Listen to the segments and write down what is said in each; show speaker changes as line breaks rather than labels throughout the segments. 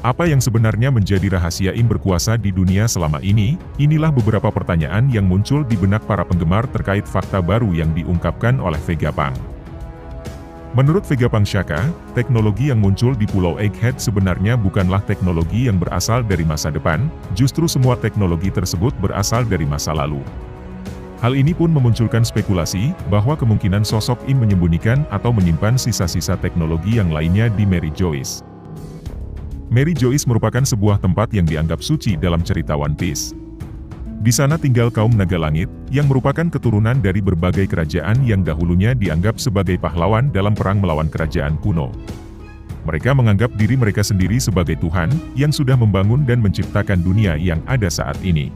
Apa yang sebenarnya menjadi rahasia Im berkuasa di dunia selama ini? Inilah beberapa pertanyaan yang muncul di benak para penggemar terkait fakta baru yang diungkapkan oleh Vegapunk. Menurut Vegapunk Shaka, teknologi yang muncul di Pulau Egghead sebenarnya bukanlah teknologi yang berasal dari masa depan, justru semua teknologi tersebut berasal dari masa lalu. Hal ini pun memunculkan spekulasi bahwa kemungkinan sosok Im menyembunyikan atau menyimpan sisa-sisa teknologi yang lainnya di Mary Joyce. Mary Joyce merupakan sebuah tempat yang dianggap suci dalam cerita One Piece. Di sana tinggal kaum naga langit, yang merupakan keturunan dari berbagai kerajaan yang dahulunya dianggap sebagai pahlawan dalam perang melawan kerajaan kuno. Mereka menganggap diri mereka sendiri sebagai Tuhan, yang sudah membangun dan menciptakan dunia yang ada saat ini.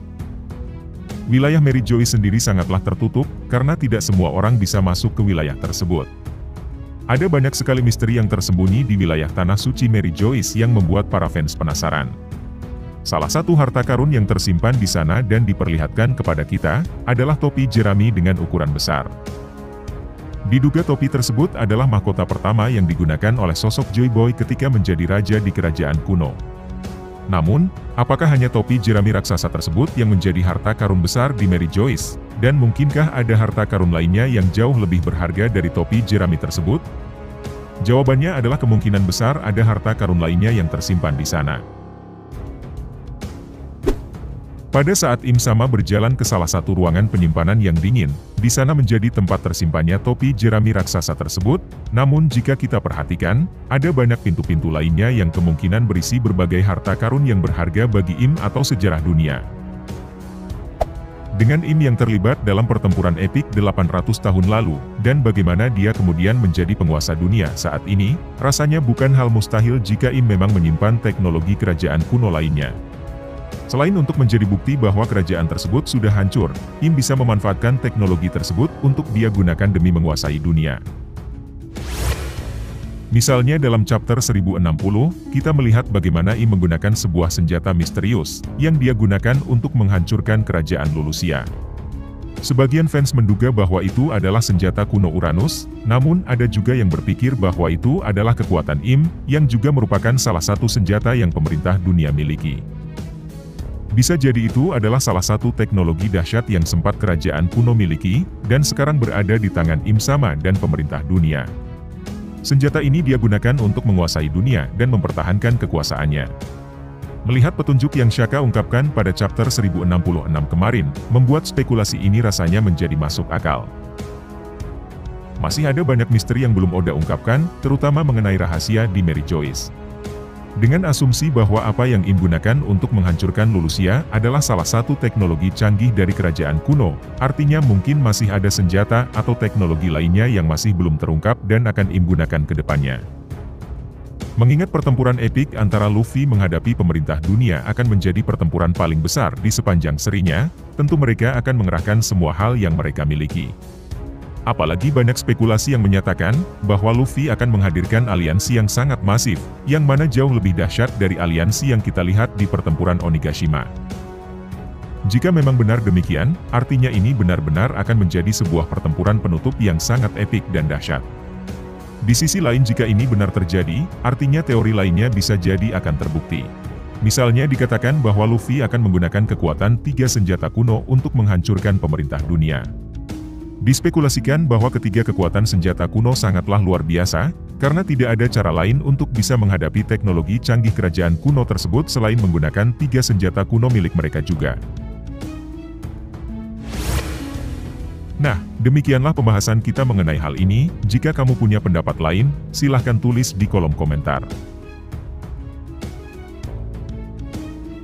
Wilayah Mary Joyce sendiri sangatlah tertutup, karena tidak semua orang bisa masuk ke wilayah tersebut. Ada banyak sekali misteri yang tersembunyi di wilayah Tanah Suci Mary Joyce yang membuat para fans penasaran. Salah satu harta karun yang tersimpan di sana dan diperlihatkan kepada kita, adalah topi jerami dengan ukuran besar. Diduga topi tersebut adalah mahkota pertama yang digunakan oleh sosok Joy Boy ketika menjadi raja di kerajaan kuno. Namun, apakah hanya topi jerami raksasa tersebut yang menjadi harta karun besar di Mary Joyce? Dan mungkinkah ada harta karun lainnya yang jauh lebih berharga dari topi jerami tersebut? Jawabannya adalah kemungkinan besar ada harta karun lainnya yang tersimpan di sana. Pada saat Im Sama berjalan ke salah satu ruangan penyimpanan yang dingin, di sana menjadi tempat tersimpannya topi jerami raksasa tersebut. Namun jika kita perhatikan, ada banyak pintu-pintu lainnya yang kemungkinan berisi berbagai harta karun yang berharga bagi Im atau sejarah dunia. Dengan Im yang terlibat dalam pertempuran epik 800 tahun lalu, dan bagaimana dia kemudian menjadi penguasa dunia saat ini, rasanya bukan hal mustahil jika Im memang menyimpan teknologi kerajaan kuno lainnya. Selain untuk menjadi bukti bahwa kerajaan tersebut sudah hancur, Im bisa memanfaatkan teknologi tersebut untuk dia gunakan demi menguasai dunia. Misalnya dalam chapter 1060, kita melihat bagaimana Im menggunakan sebuah senjata misterius, yang dia gunakan untuk menghancurkan kerajaan Lulusia. Sebagian fans menduga bahwa itu adalah senjata kuno Uranus, namun ada juga yang berpikir bahwa itu adalah kekuatan Im, yang juga merupakan salah satu senjata yang pemerintah dunia miliki. Bisa jadi itu adalah salah satu teknologi dahsyat yang sempat kerajaan kuno miliki, dan sekarang berada di tangan Im Sama dan pemerintah dunia. Senjata ini dia gunakan untuk menguasai dunia dan mempertahankan kekuasaannya. Melihat petunjuk yang Shaka ungkapkan pada chapter 1066 kemarin, membuat spekulasi ini rasanya menjadi masuk akal. Masih ada banyak misteri yang belum Oda ungkapkan, terutama mengenai rahasia di Mary Joyce. Dengan asumsi bahwa apa yang Im gunakan untuk menghancurkan Lulusia adalah salah satu teknologi canggih dari kerajaan kuno, artinya mungkin masih ada senjata atau teknologi lainnya yang masih belum terungkap dan akan Im gunakan ke depannya. Mengingat pertempuran epik antara Luffy menghadapi pemerintah dunia akan menjadi pertempuran paling besar di sepanjang serinya, tentu mereka akan mengerahkan semua hal yang mereka miliki. Apalagi banyak spekulasi yang menyatakan bahwa Luffy akan menghadirkan aliansi yang sangat masif, yang mana jauh lebih dahsyat dari aliansi yang kita lihat di pertempuran Onigashima. Jika memang benar demikian, artinya ini benar-benar akan menjadi sebuah pertempuran penutup yang sangat epik dan dahsyat. Di sisi lain jika ini benar terjadi, artinya teori lainnya bisa jadi akan terbukti. Misalnya dikatakan bahwa Luffy akan menggunakan kekuatan 3 senjata kuno untuk menghancurkan pemerintah dunia. Dispekulasikan bahwa ketiga kekuatan senjata kuno sangatlah luar biasa, karena tidak ada cara lain untuk bisa menghadapi teknologi canggih kerajaan kuno tersebut selain menggunakan 3 senjata kuno milik mereka juga. Nah, demikianlah pembahasan kita mengenai hal ini. Jika kamu punya pendapat lain, silahkan tulis di kolom komentar.